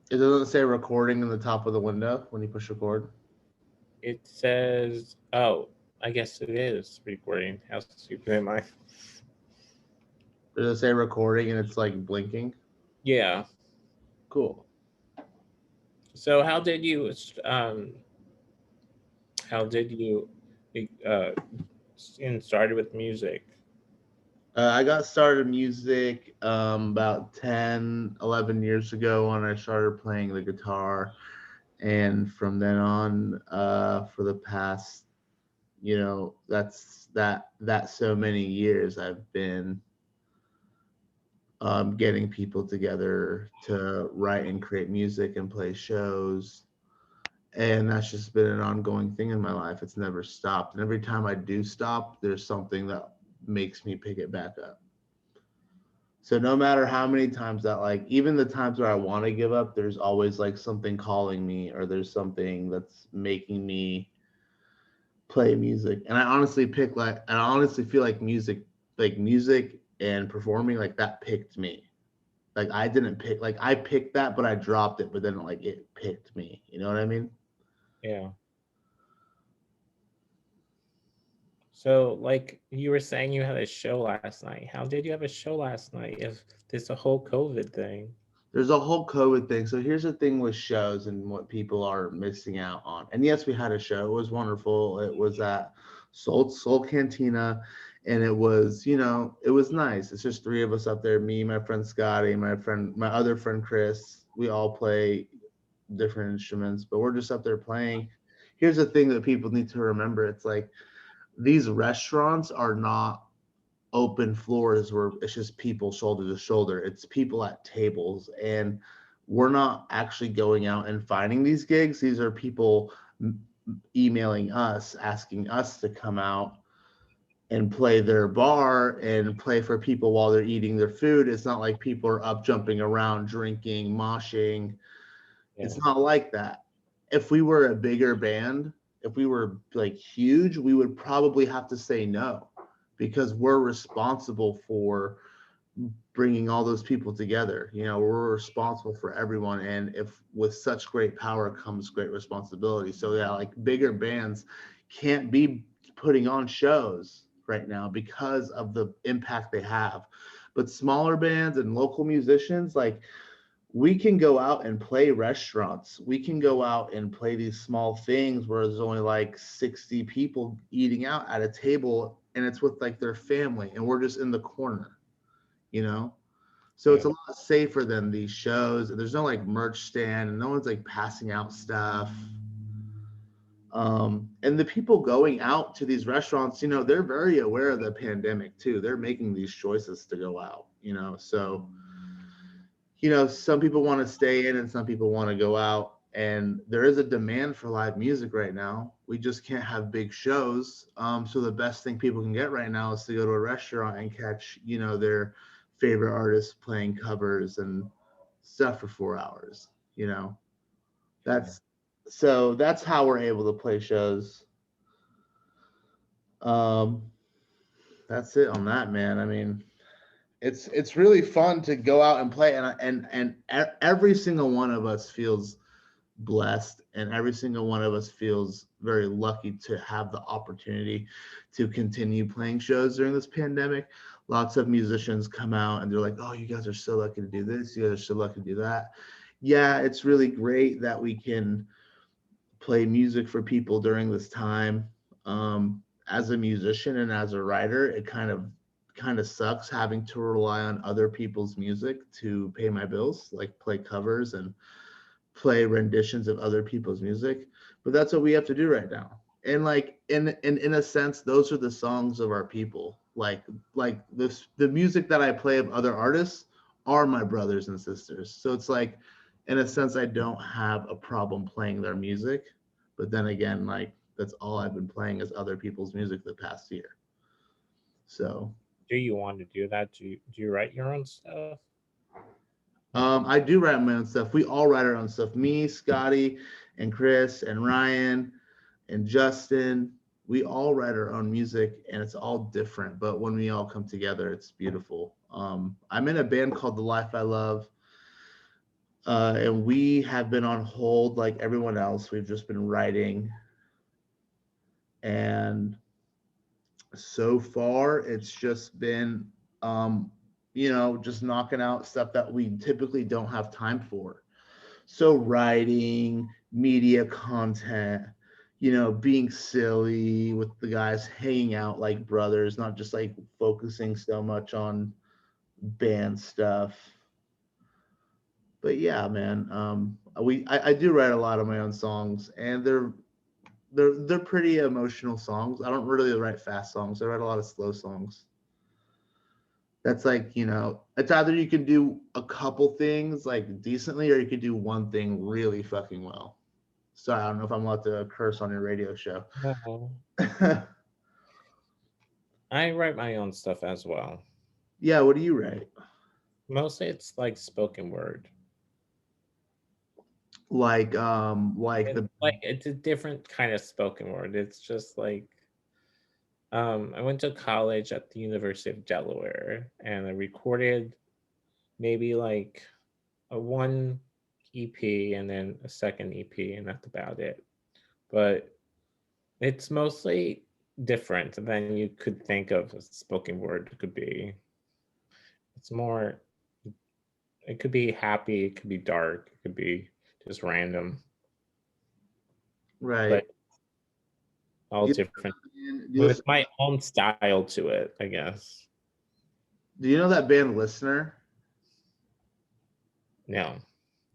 It doesn't say recording in the top of the window when you push record. It says, oh, I guess it is recording. How stupid am I? Does it say recording and it's like blinking? Yeah. Cool. So how did you uh started with music? I got started music about 10, 11 years ago when I started playing the guitar. And from then on, for the past, that so many years, I've been getting people together to write and create music and play shows. And that's just been an ongoing thing in my life. It's never stopped. And every time I do stop, there's something that makes me pick it back up. So no matter how many times that, like, even the times where I want to give up, there's always like something calling me, or there's something that's making me play music. And I honestly feel like music and performing, like, that picked me. Like, I didn't pick, like, I picked that, but I dropped it, but then like it picked me. You know what I mean? Yeah. So, like you were saying, you had a show last night. How did you have a show last night if there's a whole COVID thing? There's a whole COVID thing. So here's the thing with shows and what people are missing out on. And yes, we had a show. It was wonderful. It was at Soul Cantina, and it was nice. It's just three of us up there: me, my friend Scotty, my other friend Chris. We all play different instruments, but we're just up there playing. Here's the thing that people need to remember: it's like these restaurants are not open floors where it's just people shoulder to shoulder. It's people at tables, and we're not actually going out and finding these gigs. These are people emailing us, asking us to come out and play their bar and play for people while they're eating their food. It's not like people are up jumping around, drinking, moshing. Yeah. It's not like that. If we were a bigger band, if we were like huge, we would probably have to say no, because we're responsible for bringing all those people together. We're responsible for everyone, and if with such great power comes great responsibility. So yeah, like, bigger bands can't be putting on shows right now because of the impact they have. But smaller bands and local musicians, like, we can go out and play restaurants. We can go out and play these small things where there's only like 60 people eating out at a table, and it's with like their family, and we're just in the corner, you know? So it's Yeah. a lot safer than these shows. There's no like merch stand, and no one's like passing out stuff. And the people going out to these restaurants, they're very aware of the pandemic too. They're making these choices to go out. So some people want to stay in and some people want to go out. And there is a demand for live music right now. We just can't have big shows. So the best thing people can get right now is to go to a restaurant and catch, their favorite artists playing covers and stuff for 4 hours. You know, Sure. that's that's how we're able to play shows. Um, that's it on that, man. I mean, it's really fun to go out and play, and every single one of us feels blessed, and every single one of us feels very lucky to have the opportunity to continue playing shows during this pandemic. Lots of musicians come out and they're like, "Oh, you guys are so lucky to do this. You guys are so lucky to do that." Yeah, it's really great that we can play music for people during this time. As a musician and as a writer, it kind of sucks having to rely on other people's music to pay my bills, like play covers and play renditions of other people's music. But that's what we have to do right now. And like in a sense, those are the songs of our people. Like the music that I play of other artists are my brothers and sisters. So it's like, in a sense, I don't have a problem playing their music. But then again, like, that's all I've been playing is other people's music the past year. So Do you want to do that? Do you write your own stuff? I do write my own stuff. We all write our own stuff. Me, Scotty, and Chris, and Ryan, and Justin. We all write our own music, and it's all different. But when we all come together, it's beautiful. I'm in a band called The Life I Love. And we have been on hold like everyone else. We've just been writing, and so far it's just been, um, just knocking out stuff that we typically don't have time for. So writing, media content, being silly with the guys, hanging out like brothers, not just like focusing so much on band stuff. But yeah, man, I do write a lot of my own songs, and they're pretty emotional songs. I don't really write fast songs. I write a lot of slow songs. That's like, it's either you can do a couple things like decently, or you can do one thing really fucking well. Sorry, I don't know if I'm allowed to curse on your radio show. No, I write my own stuff as well. Yeah, what do you write? Mostly it's like spoken word. Like It's the like it's a different kind of spoken word. It's just like I went to college at the University of Delaware and I recorded maybe like a one EP and then a second EP, and that's about it. But it's mostly different than you could think of a spoken word could be. It's more, it could be happy, it could be dark, it could be just random, but right. all Do you, different do you with my own style to it, I guess. do you know that band Listener? No,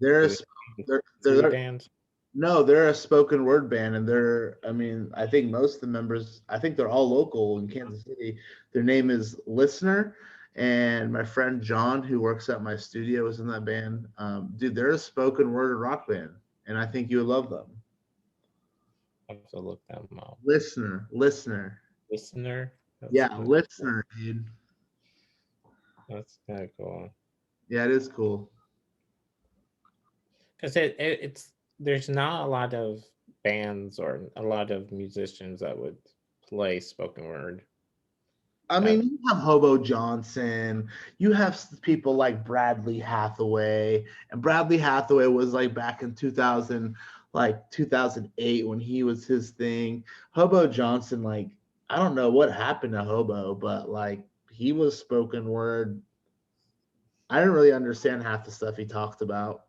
They're a, is s- it city they're band? no, they're a spoken word band, and I mean, I think most of the members, I think they're all local in Kansas City. Their name is Listener, and my friend John, who works at my studio, is in that band. Dude, they're a spoken word rock band, and I think you would love them. I have to look them up. Listener. Listener, that's Yeah, kind of cool. Listener, dude. That's kind of cool Yeah, it is cool. because it's there's not a lot of bands or a lot of musicians that would play spoken word. I That mean, you have Hobo Johnson. You have people like Bradley Hathaway, and Bradley Hathaway was like back in 2000, like 2008 when he was his thing. Hobo Johnson, like I don't know what happened to Hobo, but like he was spoken word. I didn't really understand half the stuff he talked about,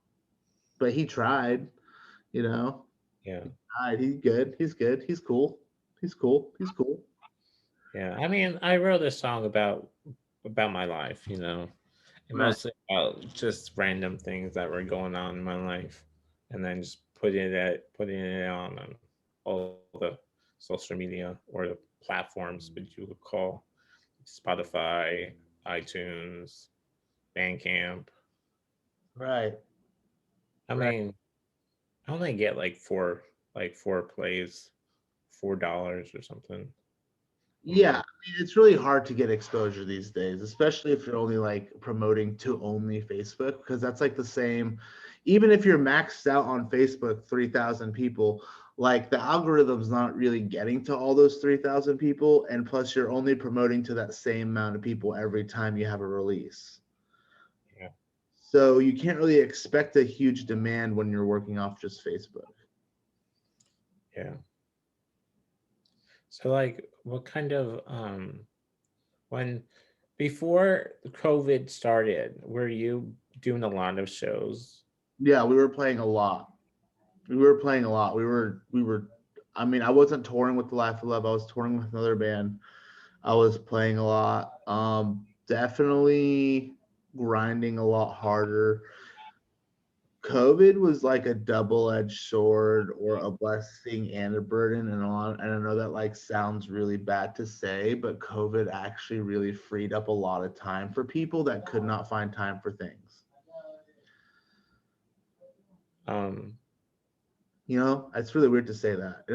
but he tried. You know, yeah. he tried. He's good. He's good. He's cool. He's cool. He's cool. Yeah, I mean, I wrote a song about my life, and Right. mostly about just random things that were going on in my life, and then just putting it on all the social media or the platforms, which you would call Spotify, iTunes, Bandcamp. Right. I Right. mean, I only get like four plays, $4 or something a Yeah, I month. mean, it's really hard to get exposure these days, especially if you're only like promoting to only Facebook, because that's like the same. Even if you're maxed out on Facebook, 3,000 people, like the algorithm's not really getting to all those 3,000 people. And plus, you're only promoting to that same amount of people every time you have a release. Yeah, So you can't really expect a huge demand when you're working off just Facebook. yeah. So like what kind of when before COVID started, were you doing a lot of shows? Yeah, we were playing a lot. We were playing a lot. I mean, I wasn't touring with the Life of Love. I was touring with another band. I was playing a lot. Definitely grinding a lot harder. COVID was like a double-edged sword, or a blessing and a burden. And I know that like sounds really bad to say, but COVID actually really freed up a lot of time for people that could not find time for things. Um It's really weird to say that.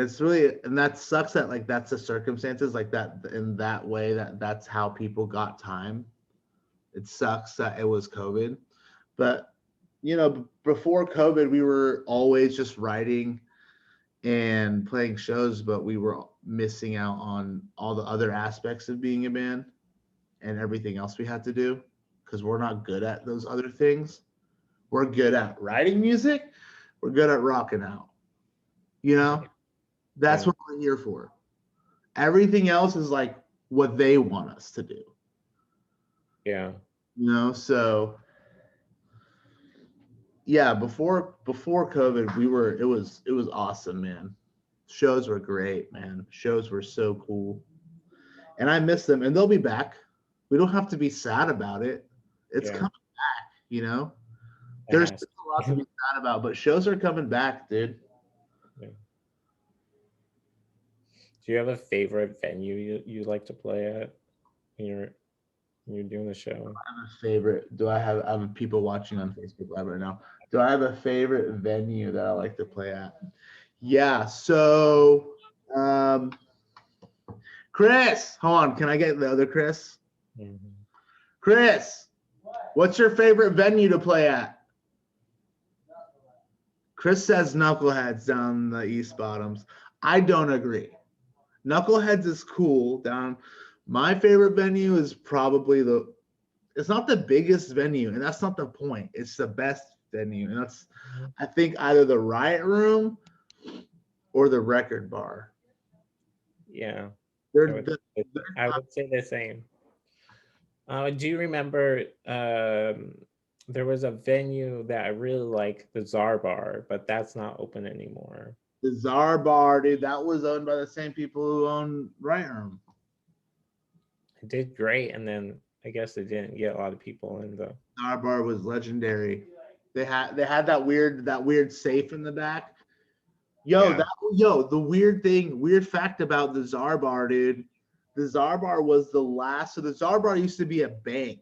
And that sucks that like that's the circumstances like that in that way, that's how people got time. It sucks that it was COVID. But before COVID, we were always just writing and playing shows, but we were missing out on all the other aspects of being a band and everything else we had to do because we're not good at those other things. We're good at writing music. We're good at rocking out. You know, that's Yeah. what we're here for. Everything else is like what they want us to do. Yeah. You know, so yeah, before COVID, it was awesome, man. Shows were great, man. Shows were so cool. And I miss them and they'll be back. We don't have to be sad about it. It's Yeah. coming, you know. It There's has. still a lot to be sad about, but shows are coming back, dude. Yeah. Do you have a favorite venue you like to play at when you're doing the show? I have a favorite. Do I have people watching on Facebook Live right now? Do I have a favorite venue that I like to play at? Yeah, so um Chris, hold on, can I get the other Chris? Mhm. Chris, what's your favorite venue to play at? Chris says Knuckleheads down the East Bottoms. I don't agree. Knuckleheads is cool down. My favorite venue is probably it's not the biggest venue, and that's not the point. It's the best venue. And that's I think either the Riot Room or the Record Bar. Yeah. I They're would the I would say the same. Do you remember there was a venue that I really liked, the Czar Bar, but that's not open anymore. the Czar Bar, dude. That was owned by the same people who own Riot Room. It did great, and then I guess it didn't get a lot of people in the. Czar Bar was legendary. They had that weird safe in the back. Yeah. The weird fact about the Czar Bar, dude. The Czar Bar was the last. So the Czar Bar used to be a bank,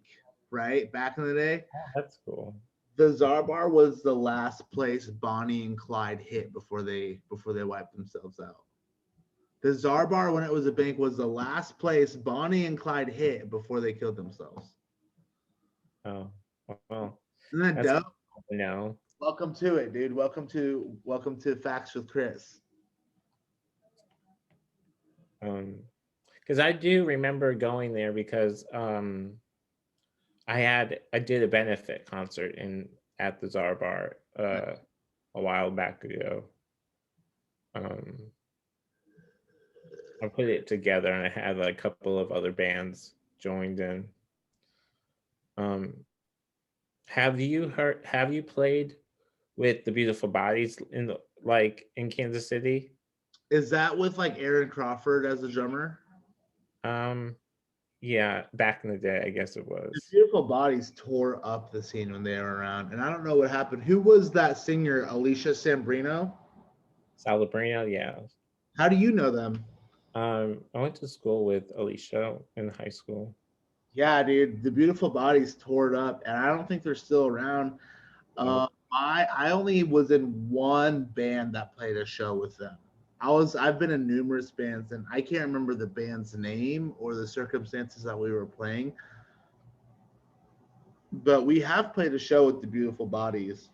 right? Back in the day. Oh, that's cool. The Czar Bar was the last place Bonnie and Clyde hit before they wiped themselves out. The Czar Bar, when it was a bank, was the last place Bonnie and Clyde hit before they killed themselves. Oh, well, Isn't that that's dope? cool to know. Welcome to it, dude. Welcome to Facts with Chris. Because I do remember going there because I did a benefit concert at the Czar Bar a while back ago. I put it together and I had like a couple of other bands joined in. Have you played with the Beautiful Bodies in Kansas City? Is that with like Aaron Crawford as a drummer? Yeah, back in the day, I guess it The was. Beautiful Bodies tore up the scene when they were around, and I don't know what happened. Who was that singer, Alicia Sambrino? Salabrino, yeah. How do you know them? I went to school with Alicia in high school. Yeah, dude, the Beautiful Bodies tore it up, and I don't think they're still around. Nope. I only was in one band that played a show with them. I've been in numerous bands, and I can't remember the band's name or the circumstances that we were playing. But we have played a show with the Beautiful Bodies,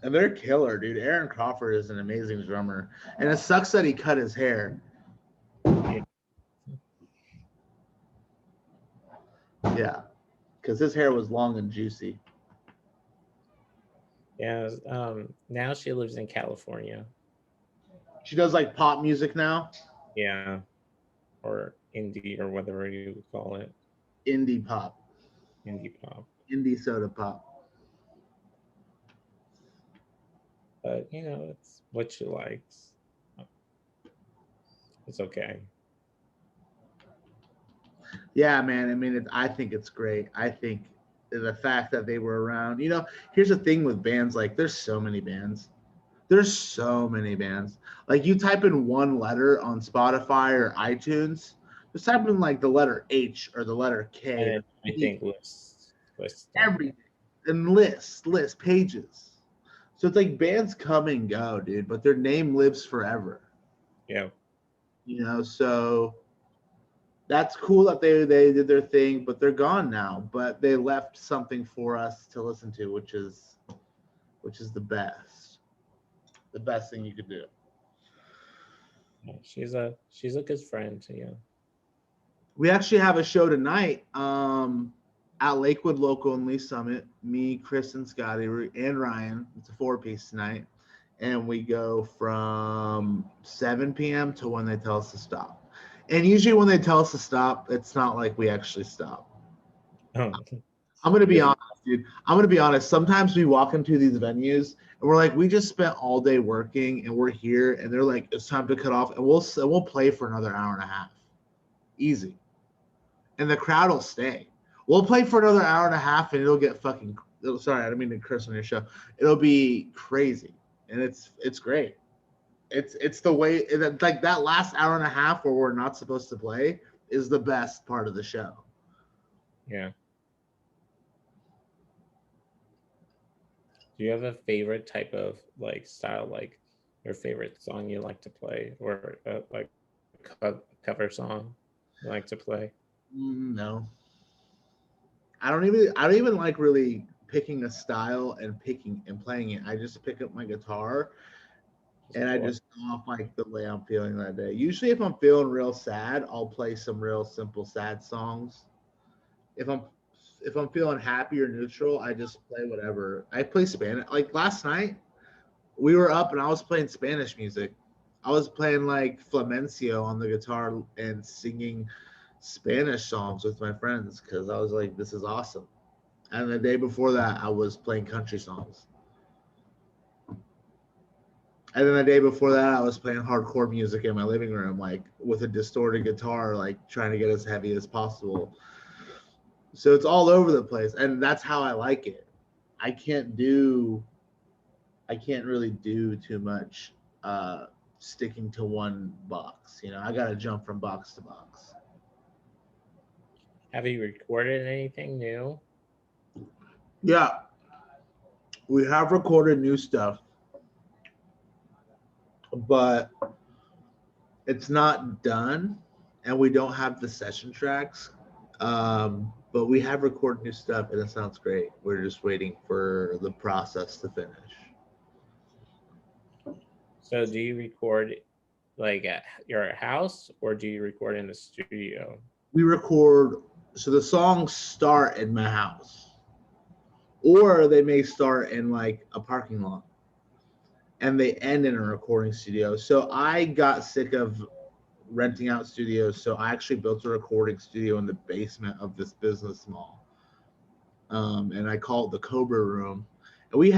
and they're killer, dude. Aaron Crawford is an amazing drummer, and it sucks that he cut his hair. Yeah. Yeah, because his hair was long and juicy. Yeah. Now she lives in California. She does like pop music now, Yeah. Or indie or whatever you would call it. indie pop, Indie pop. indie soda pop. But it's what she likes. It's okay. Yeah, man. I mean, I think it's great. I think the fact that they were around. Here's the thing with bands. Like, there's so many bands. There's so many bands. Like, you type in one letter on Spotify or iTunes, just type in like the letter H or the letter K. And I think lists Everything and lists pages. So it's like bands come and go, dude, but their name lives forever. Yeah. So that's cool that they did their thing, but they're gone now. But they left something for us to listen to, which is the best thing you could do. Yeah, she's a good friend. Yeah. We actually have a show tonight. at Lakewood Local in Lee Summit. Me, Chris, and Scotty, and Ryan. It's a 4-piece tonight, and we go from 7 p.m. to when they tell us to stop. And usually, when they tell us to stop, it's not like we actually stop. Oh, I'm gonna be honest, dude. I'm gonna be honest. Sometimes we walk into these venues and we're like, we just spent all day working, and we're here, and they're like, it's time to cut off, and we'll play for another hour and a half, easy, and the crowd will stay. We'll play for another hour and a half, and it'll get fucking. Sorry, I didn't mean to curse on your show. It'll be crazy, and it's great. It's the way like that last hour and a half where we're not supposed to play is the best part of the show. yeah. Do you have a favorite type of like style, like your favorite song you like to play, or like cover song you like to play? No, I don't even like really picking a style and picking and playing it. I just pick up my guitar and I Cool. just go off like the way I'm feeling that day. Usually if I'm feeling real sad, I'll play some real simple sad songs. If I'm feeling happy or neutral, I just play whatever. I play Spanish. Like last night, we were up and I was playing Spanish music. I was playing like flamenco on the guitar and singing Spanish songs with my friends because I was like, this is awesome. And the day before that, I was playing country songs. And then the day before that, I was playing hardcore music in my living room, like with a distorted guitar, like trying to get as heavy as possible. So it's all over the place, and that's how I like it. I can't do, I can't really do too much uh, sticking to one box. I got to jump from box to box. Have you recorded anything new? Yeah, we have recorded new stuff, but it's not done, and we don't have the session tracks. But we have recorded new stuff, and it sounds great. We're just waiting for the process to finish. So do you record like at your house, or do you record in the studio? We record, so the songs start in my house, or they may start in like a parking lot, and they end in a recording studio. So I got sick of renting out studios, so I actually built a recording studio in the basement of this business mall, and I call it the Cobra Room. And we've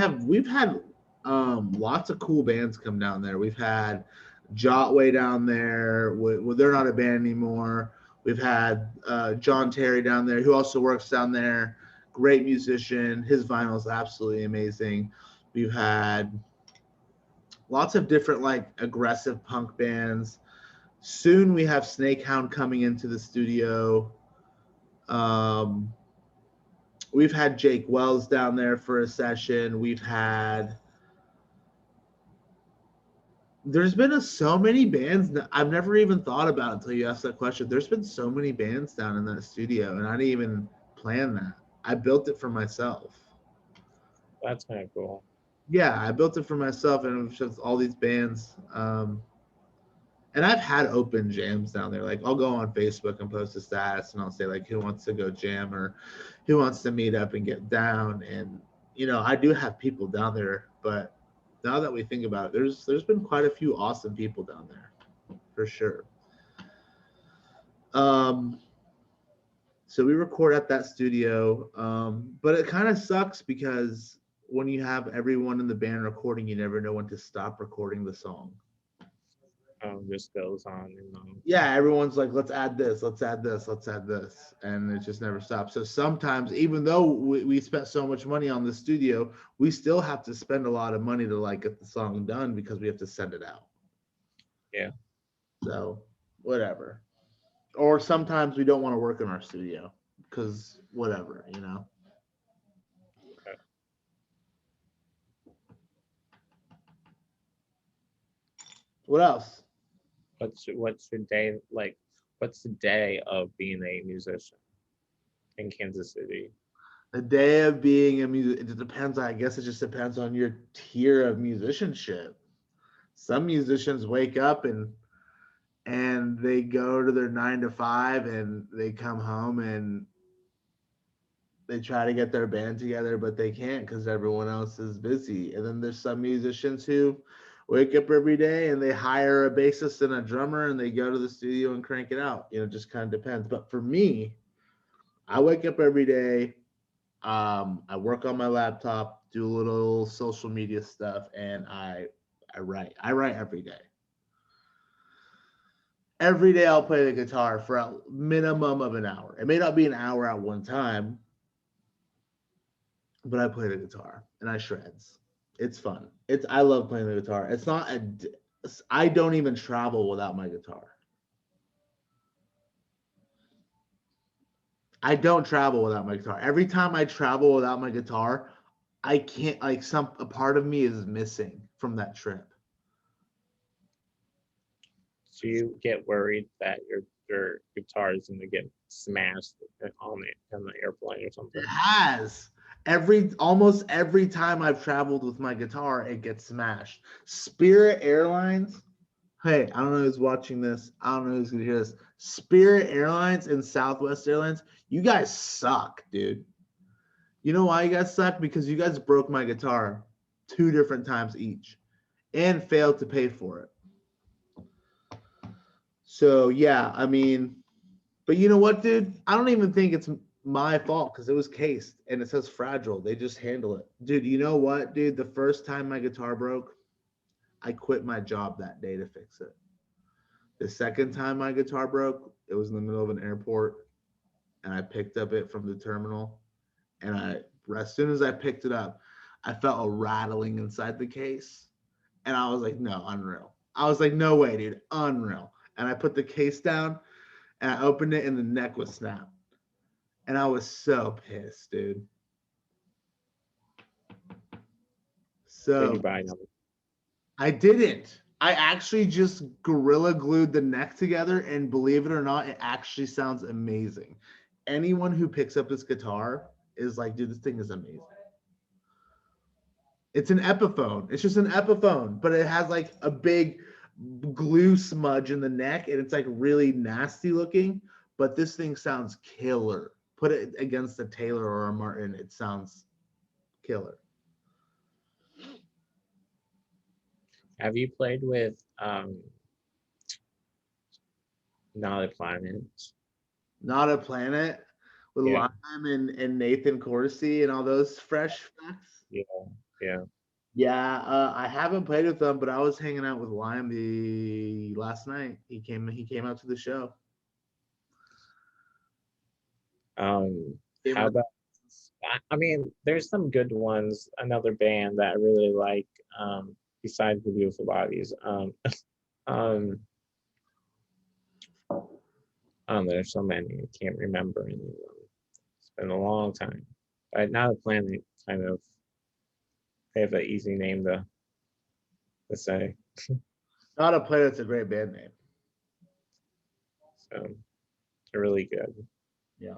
had lots of cool bands come down there. We've had Jotway down there. Well, they're not a band anymore. We've had John Terry down there, who also works down there. Great musician. His vinyl is absolutely amazing. We've had lots of different like aggressive punk bands. Soon we have Snakehound coming into the studio. Um, we've had Jake Wells down there for a session. There's been so many bands I've never even thought about until you asked that question. There's been so many bands down in that studio, and I didn't even plan that. I built it for myself. That's kind of cool. Yeah, I built it for myself, and it was just all these bands. And I've had open jams down there. Like I'll go on Facebook and post a status, and I'll say like, "Who wants to go jam?" or "Who wants to meet up and get down?" And I do have people down there, but now that we think about it, there's been quite a few awesome people down there, for sure. Um, so we record at that studio, but it kind of sucks because when you have everyone in the band recording, you never know when to stop recording the song. Just goes on and on. Yeah, everyone's like, let's add this, let's add this, let's add this. And it just never stops. So sometimes, even though we spent so much money on the studio, we still have to spend a lot of money to like get the song done because we have to send it out. Yeah. So whatever. Or sometimes we don't want to work in our studio because whatever. Okay. What else? What's your day like? What's the day of being a musician in Kansas City? The day of being a music, it depends. I guess it just depends on your tier of musicianship. Some musicians wake up and they go to their 9 to 5 and they come home and They try to get their band together, but they can't because everyone else is busy. And then there's some musicians who wake up every day and they hire a bassist and a drummer and they go to the studio and crank it out. You know, it just kind of depends. But for me, I wake up every day. I work on my laptop, do a little social media stuff, and I write. I write every day. Every day I'll play the guitar for a minimum of an hour. It may not be an hour at one time, but I play the guitar and I shreds. It's fun. It's I love playing the guitar. It's not a I don't even travel without my guitar. I don't travel without my guitar. Every time I travel without my guitar, I can't like some a part of me is missing from that trip. So you get worried that your guitar is gonna get smashed on the airplane or It something. has. Almost every time I've traveled with my guitar, it gets smashed. Spirit Airlines. Hey, I don't know who's watching this. I don't know who's gonna hear this. Spirit Airlines and Southwest Airlines, you guys suck, dude. You know why you guys suck? Because you guys broke my guitar 2 different times each and failed to pay for it. So yeah, I mean, but you know what, dude? I don't even think it's my fault because it was cased and it says fragile. They just handle it. Dude, you know what, dude? The first time my guitar broke, I quit my job that day to fix it. The second time my guitar broke, it was in the middle of an airport and I picked up it from the terminal and as soon as I picked it up, I felt a rattling inside the case and I was like, no, unreal. I was like, no way, dude, unreal. And I put the case down and I opened it and the neck was snapped. And I was so pissed, dude. Did you So buy another? I didn't. I actually just gorilla glued the neck together, and believe it or not, it actually sounds amazing. Anyone who picks up this guitar is like, dude, this thing is amazing. It's an Epiphone. It's just an Epiphone, but it has like a big glue smudge in the neck, and it's like really nasty looking. But this thing sounds killer. Put it against a Taylor or a Martin, it sounds killer. Have you played with Not a Planet? Not a Planet with Yeah, Lime and Nathan Corsi and all those fresh facts. yeah, yeah. Yeah, I haven't played with them, but I was hanging out with Lime the last night. He came out to the show. Came How out- about I mean, there's some good ones. Another band that I really like, besides the Beautiful Bodies. Um, there's so many. I can't remember any of them. It's been a long time. But Not a Planet kind of they have an easy name to say. Not a Planet's a great band name. So they're really good. Yeah.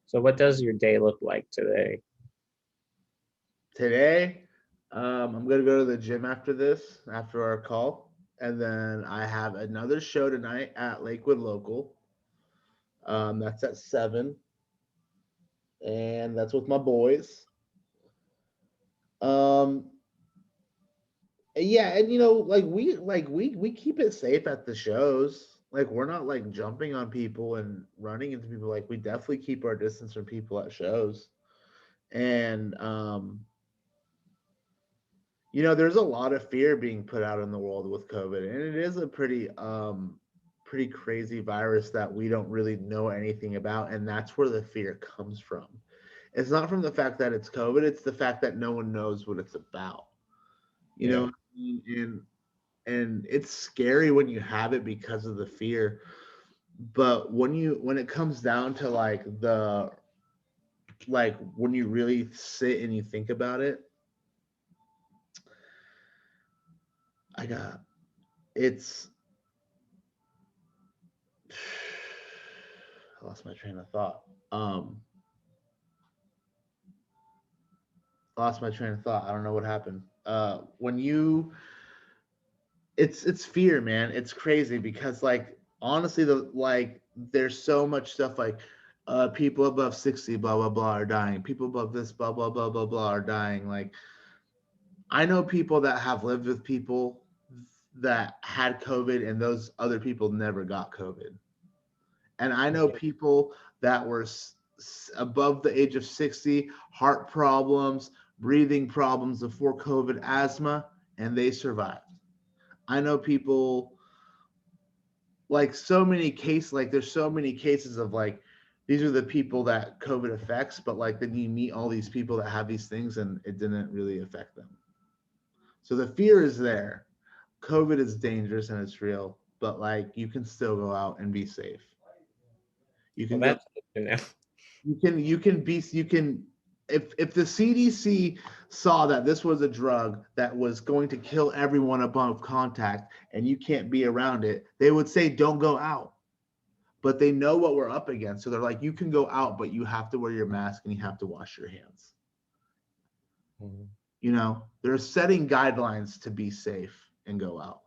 So what does your day look like today? Today, I'm gonna go to the gym after this, after our call, and then I have another show tonight at Lakewood Local. That's at 7, and that's with my boys. Um, yeah, and like we keep it safe at the shows. Like we're not like jumping on people and running into people. Like we definitely keep our distance from people at shows. And there's a lot of fear being put out in the world with COVID, and it is a pretty crazy virus that we don't really know anything about, and that's where the fear comes from. It's not from the fact that it's COVID, it's the fact that no one knows what it's about. You know Yeah. what I mean? And it's scary when you have it because of the fear. But when it comes down to like when you really sit and you think about it, I got it's I lost my train of thought. Lost my train of thought. I don't know what happened. When you it's fear, man. It's crazy because like honestly the like there's so much stuff like people above 60 blah blah blah are dying, people above this blah blah blah blah blah are dying. Like, I know people that have lived with people that had COVID, and those other people never got COVID. And I know people that were above the age of 60, heart problems, breathing problems before COVID, asthma, and they survived. I know people, like, so many cases, like there's so many cases of like, these are the people that COVID affects, but like then you meet all these people that have these things and it didn't really affect them. So the fear is there. COVID is dangerous and it's real, but like you can still go out and be safe. You Well, can go, that's good to know. you can, if the CDC saw that this was a drug that was going to kill everyone above contact and you can't be around it, they would say don't go out. But they know what we're up against, so they're like, you can go out, but you have to wear your mask and you have to wash your hands. Mhm. You know, they're setting guidelines to be safe and go out.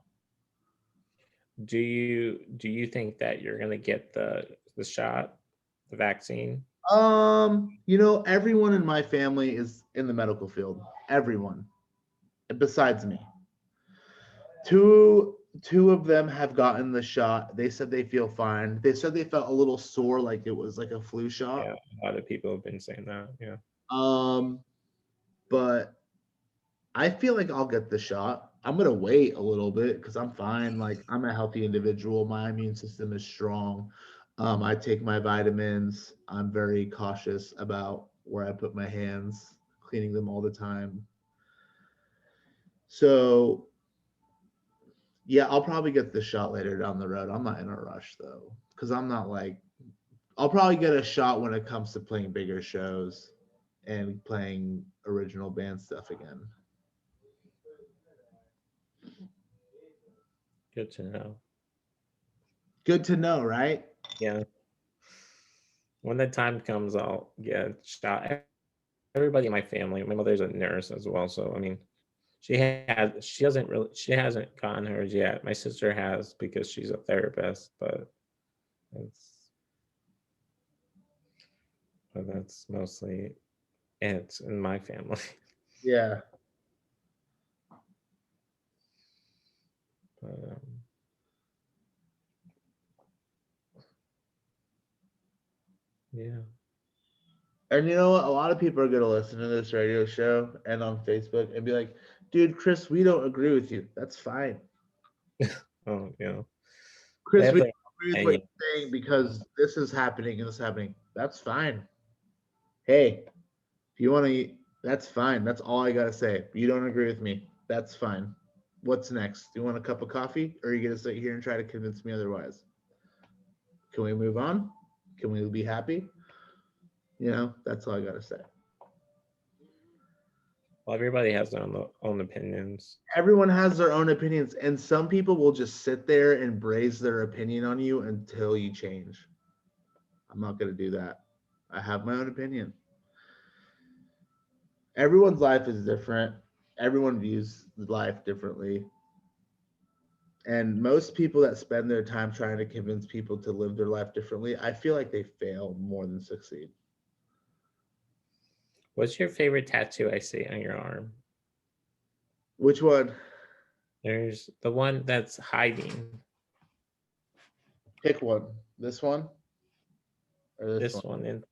Do you think that you're gonna get the shot, the vaccine? Everyone in my family is in the medical field. Everyone, besides me. Two of them have gotten the shot. They said they feel fine. They said they felt a little sore, like it was like a flu shot. Yeah, a lot of people have been saying that. Yeah. Um, but I feel like I'll get the shot. I'm gonna wait a little bit because I'm fine. Like, I'm a healthy individual. My immune system is strong. I take my vitamins. I'm very cautious about where I put my hands, cleaning them all the time. So yeah, I'll probably get the shot later down the road. I'm not in a rush though, because I'm not like, I'll probably get a shot when it comes to playing bigger shows and playing original band stuff again. Good to know. Good to know, right? Yeah. When the time comes, I'll get a shot. Everybody in my family, my mother's a nurse as well, so I mean, she hasn't gotten hers yet. My sister has because she's a therapist, it's but that's mostly it in my family. Yeah. But, yeah. And you know what? A lot of people are going to listen to this radio show and on Facebook and be like, dude, Chris, we don't agree with you. That's fine. Oh, they Chris, have we their don't agree with what opinion. you're saying because this is happening and this is happening. That's fine. Hey, if you want to eat, that's fine. That's all I got to say. You don't agree with me. That's fine. What's next? Do you want a cup of coffee or are you going to sit here and try to convince me otherwise? Can we move on? Can we be happy? That's all I got to say. Well, everybody has their own opinions. Everyone has their own opinions, and some people will just sit there and braze their opinion on you until you change. I'm not going to do that. I have my own opinion. Everyone's life is different. Everyone views life differently. And most people that spend their time trying to convince people to live their life differently, I feel like they fail more than succeed. What's your favorite tattoo I see on your arm? Which one? There's the one that's hiding. Pick one. This one or this This one? one and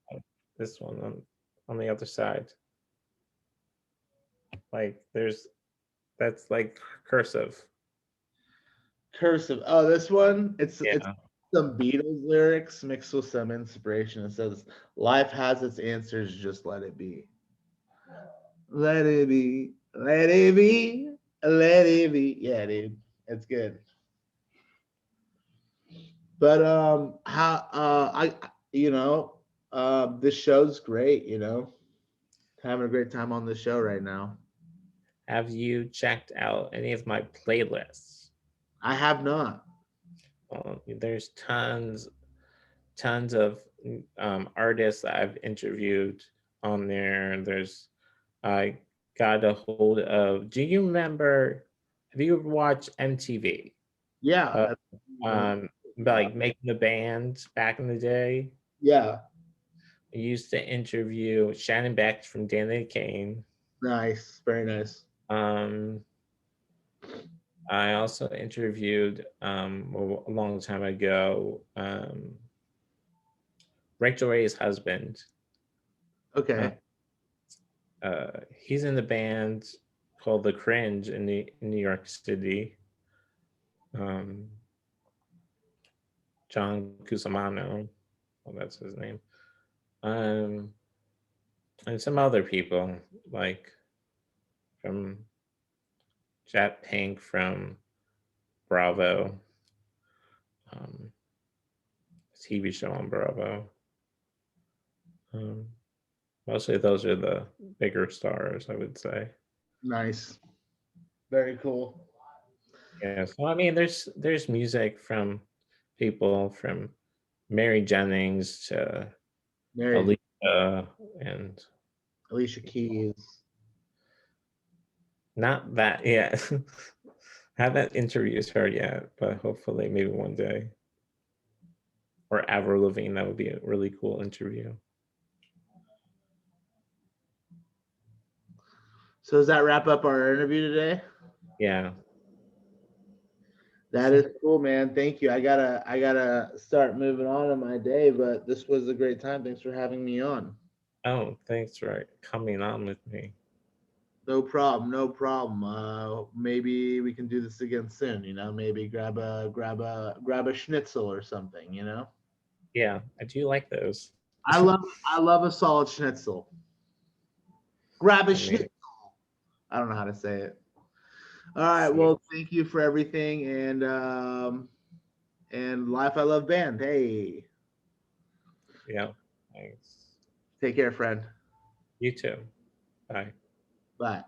this one on the other side. Like that's like cursive. Cursive. Oh, this one. It's Yeah. some Beatles lyrics mixed with some inspiration. It says, "Life has its answers, just let it be. Let it be. Let it be. Let it be." Yeah, dude, it's good. But how this show's great. Having a great time on this show right now. Have you checked out any of my playlists? I have not. There's tons of artists that I've interviewed on there. I got a hold of. Do you remember? Have you ever watched MTV? Yeah. Uh, um, like making the band back in the day. Yeah, I used to interview Shannon Beck from Danny Kane. nice, very nice. Um, I also interviewed a long time ago Rachel Ray's husband. Uh, Okay, he's in the band called The Cringe in New York City. John Cusimano, well, that's his name. And some other people like from Jet Pink from Bravo, um, TV show on Bravo. Mostly those are the bigger stars, I would say. nice, very cool. Yeah. So I mean, there's music from people from Mary Jennings to Married Alicia, and Alicia Keys. not that yet. Haven't interviewed her yet, but hopefully maybe one day. Or Avril Lavigne, that would be a really cool interview. So does that wrap up our interview today? Yeah. That is cool, man. Thank you. I gotta start moving on in my day, but this was a great time. Thanks for having me on. Oh, thanks for coming on with me. No problem, no problem. Maybe we can do this again soon. Maybe grab a schnitzel or something. Yeah, I do like those. I love a solid schnitzel. Grab a I mean, schnitzel. I don't know how to say it. All right. see, Well, thank you for everything, and Life I Love Band. Hey, yeah, thanks. take care, friend. You too. Bye. Bye.